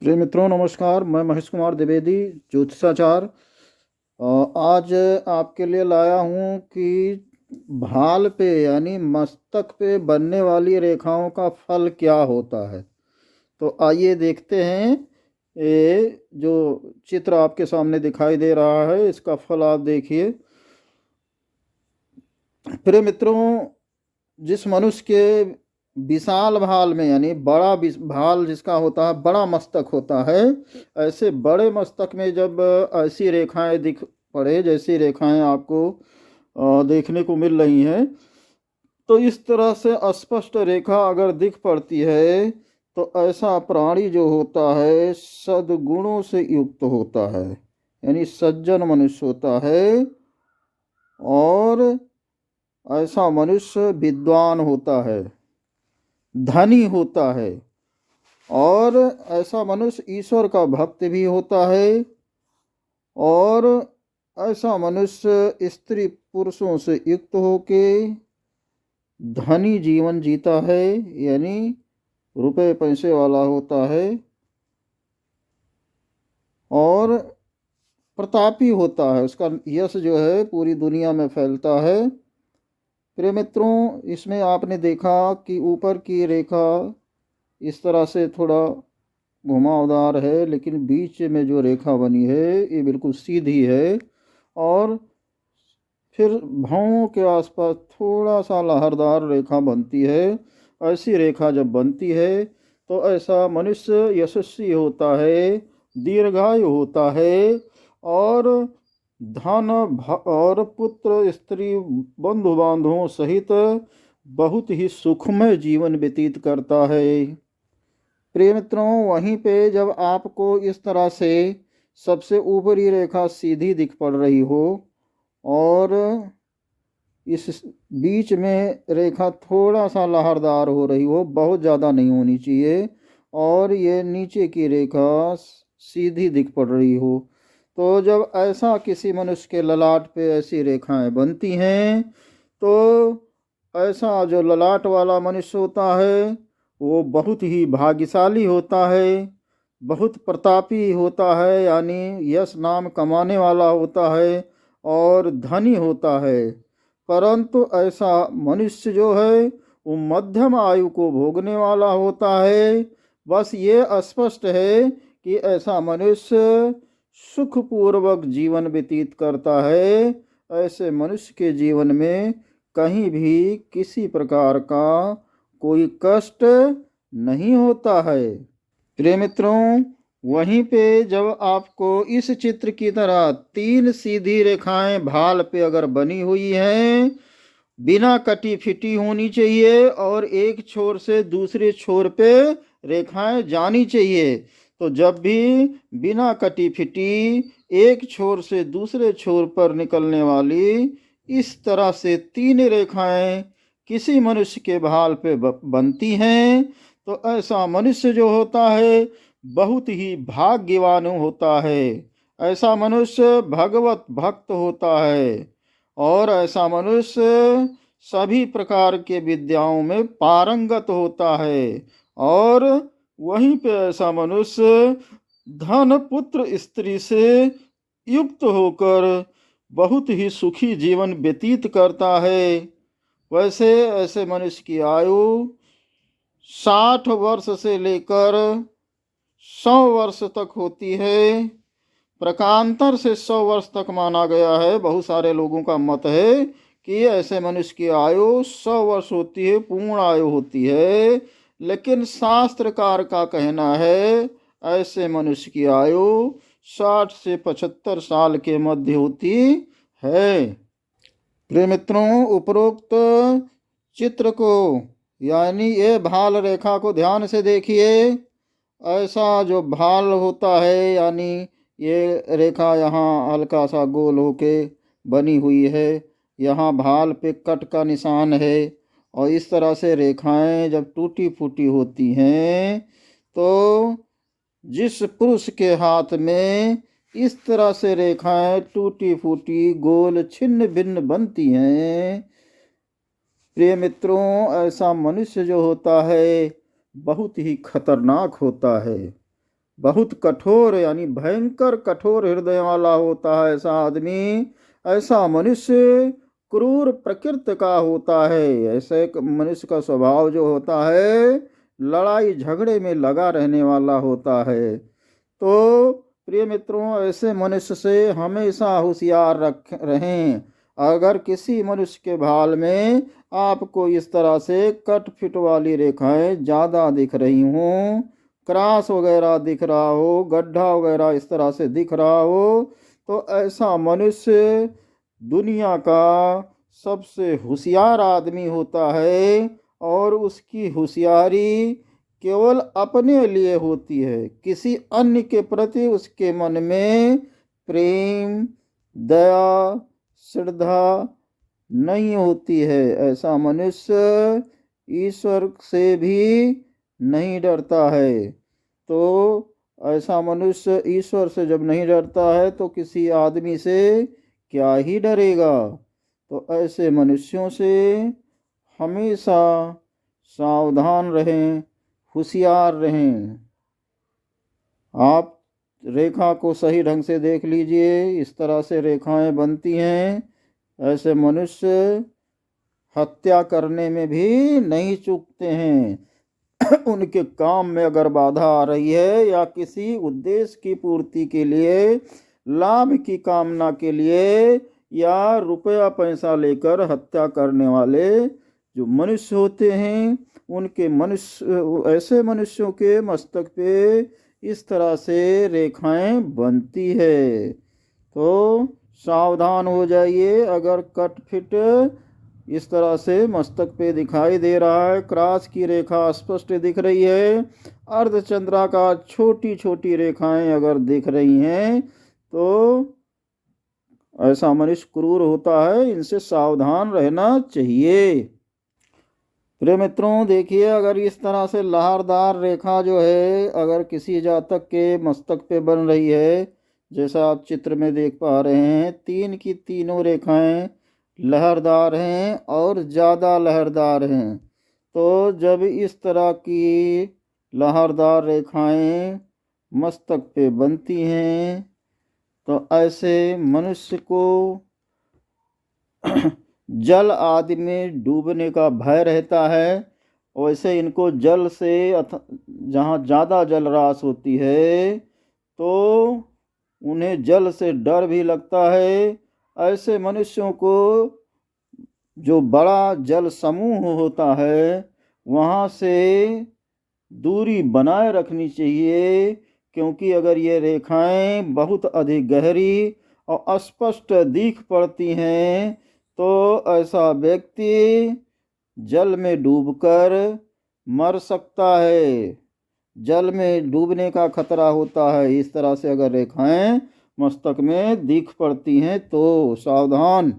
प्रिय मित्रों नमस्कार। मैं महेश कुमार द्विवेदी, ज्योतिषाचार्य। आज आपके लिए लाया हूँ कि भाल पे यानी मस्तक पे बनने वाली रेखाओं का फल क्या होता है। तो आइए देखते हैं। ये जो चित्र आपके सामने दिखाई दे रहा है, इसका फल आप देखिए। प्रिय मित्रों, जिस मनुष्य के विशाल भाल में यानी बड़ा भाल जिसका होता है, बड़ा मस्तक होता है, ऐसे बड़े मस्तक में जब ऐसी रेखाएं दिख पड़े, जैसी रेखाएं आपको देखने को मिल रही हैं, तो इस तरह से अस्पष्ट रेखा अगर दिख पड़ती है तो ऐसा प्राणी जो होता है सद्गुणों से युक्त होता है, यानी सज्जन मनुष्य होता है। और ऐसा मनुष्य विद्वान होता है, धनी होता है, और ऐसा मनुष्य ईश्वर का भक्त भी होता है। और ऐसा मनुष्य स्त्री पुरुषों से युक्त होके धनी जीवन जीता है, यानी रुपए पैसे वाला होता है और प्रतापी होता है। उसका यश जो है पूरी दुनिया में फैलता है। प्रिय मित्रों, इसमें आपने देखा कि ऊपर की रेखा इस तरह से थोड़ा घुमावदार है, लेकिन बीच में जो रेखा बनी है ये बिल्कुल सीधी है। और फिर भावों के आसपास थोड़ा सा लहरदार रेखा बनती है। ऐसी रेखा जब बनती है तो ऐसा मनुष्य यशस्वी होता है, दीर्घायु होता है, और धन और पुत्र स्त्री बंधु बांधवों सहित बहुत ही सुखमय जीवन व्यतीत करता है। प्रिय मित्रों, वहीं पे जब आपको इस तरह से सबसे ऊपरी रेखा सीधी दिख पड़ रही हो और इस बीच में रेखा थोड़ा सा लहरदार हो रही हो, बहुत ज़्यादा नहीं होनी चाहिए, और ये नीचे की रेखा सीधी दिख पड़ रही हो, तो जब ऐसा किसी मनुष्य के ललाट पे ऐसी रेखाएं बनती हैं तो ऐसा जो ललाट वाला मनुष्य होता है वो बहुत ही भाग्यशाली होता है, बहुत प्रतापी होता है, यानी यश नाम कमाने वाला होता है और धनी होता है। परंतु ऐसा मनुष्य जो है वो मध्यम आयु को भोगने वाला होता है। बस ये स्पष्ट है कि ऐसा मनुष्य सुखपूर्वक जीवन व्यतीत करता है। ऐसे मनुष्य के जीवन में कहीं भी किसी प्रकार का कोई कष्ट नहीं होता है। प्रिय मित्रों, वहीं पे जब आपको इस चित्र की तरह 3 सीधी रेखाएं भाल पे अगर बनी हुई हैं, बिना कटी फिटी होनी चाहिए और एक छोर से दूसरे छोर पे रेखाएं जानी चाहिए। तो जब भी बिना कटी फिटी एक छोर से दूसरे छोर पर निकलने वाली इस तरह से 3 रेखाएं किसी मनुष्य के भाल पे बनती हैं तो ऐसा मनुष्य जो होता है बहुत ही भाग्यवान होता है। ऐसा मनुष्य भगवत भक्त होता है और ऐसा मनुष्य सभी प्रकार के विद्याओं में पारंगत होता है। और वहीं पे ऐसा मनुष्य धन पुत्र स्त्री से युक्त होकर बहुत ही सुखी जीवन व्यतीत करता है। वैसे ऐसे मनुष्य की आयु 60 वर्ष से लेकर 100 वर्ष तक होती है। प्रकांतर से 100 वर्ष तक माना गया है। बहुत सारे लोगों का मत है कि ऐसे मनुष्य की आयु 100 वर्ष होती है, पूर्ण आयु होती है, लेकिन शास्त्रकार का कहना है ऐसे मनुष्य की आयु 60 से 75 साल के मध्य होती है। प्रिय मित्रों, उपरोक्त चित्र को यानी ये भाल रेखा को ध्यान से देखिए। ऐसा जो भाल होता है, यानी ये रेखा यहाँ हल्का सा गोल होके बनी हुई है, यहाँ भाल पे कट का निशान है, और इस तरह से रेखाएं जब टूटी फूटी होती हैं तो जिस पुरुष के हाथ में इस तरह से रेखाएं टूटी फूटी गोल छिन्न भिन्न बनती हैं, प्रिय मित्रों, ऐसा मनुष्य जो होता है बहुत ही खतरनाक होता है। बहुत कठोर यानी भयंकर कठोर हृदय वाला होता है ऐसा आदमी, ऐसा मनुष्य क्रूर प्रकृति का होता है। ऐसे मनुष्य का स्वभाव जो होता है लड़ाई झगड़े में लगा रहने वाला होता है। तो प्रिय मित्रों, ऐसे मनुष्य से हमेशा होशियार रहें। अगर किसी मनुष्य के भाल में आपको इस तरह से कट फिट वाली रेखाएं ज़्यादा दिख रही हों, क्रॉस वगैरह दिख रहा हो, गड्ढा वगैरह इस तरह से दिख रहा हो, तो ऐसा मनुष्य दुनिया का सबसे होशियार आदमी होता है। और उसकी होशियारी केवल अपने लिए होती है, किसी अन्य के प्रति उसके मन में प्रेम, दया, श्रद्धा नहीं होती है। ऐसा मनुष्य ईश्वर से भी नहीं डरता है। तो ऐसा मनुष्य ईश्वर से जब नहीं डरता है तो किसी आदमी से क्या ही डरेगा। तो ऐसे मनुष्यों से हमेशा सावधान रहें, होशियार रहें। आप रेखा को सही ढंग से देख लीजिए, इस तरह से रेखाएं बनती हैं। ऐसे मनुष्य हत्या करने में भी नहीं चूकते हैं। उनके काम में अगर बाधा आ रही है या किसी उद्देश्य की पूर्ति के लिए, लाभ की कामना के लिए या रुपया पैसा लेकर हत्या करने वाले जो मनुष्य होते हैं, उनके ऐसे मनुष्यों के मस्तक पे इस तरह से रेखाएं बनती है। तो सावधान हो जाइए। अगर कट फिट इस तरह से मस्तक पे दिखाई दे रहा है, क्रॉस की रेखा स्पष्ट दिख रही है, अर्धचंद्राकार छोटी छोटी रेखाएं अगर दिख रही हैं, तो ऐसा मनुष्य क्रूर होता है। इनसे सावधान रहना चाहिए। प्रिय मित्रों, देखिए, अगर इस तरह से लहरदार रेखा जो है अगर किसी जातक के मस्तक पे बन रही है, जैसा आप चित्र में देख पा रहे हैं, तीन की तीनों रेखाएं लहरदार हैं और ज़्यादा लहरदार हैं। तो जब इस तरह की लहरदार रेखाएं मस्तक पे बनती हैं तो ऐसे मनुष्य को जल आदि में डूबने का भय रहता है। वैसे इनको जल से जहाँ ज़्यादा जलराशि होती है तो उन्हें जल से डर भी लगता है। ऐसे मनुष्यों को जो बड़ा जल समूह होता है वहाँ से दूरी बनाए रखनी चाहिए, क्योंकि अगर ये रेखाएं बहुत अधिक गहरी और अस्पष्ट दिख पड़ती हैं तो ऐसा व्यक्ति जल में डूबकर मर सकता है। जल में डूबने का खतरा होता है। इस तरह से अगर रेखाएं मस्तक में दिख पड़ती हैं तो सावधान।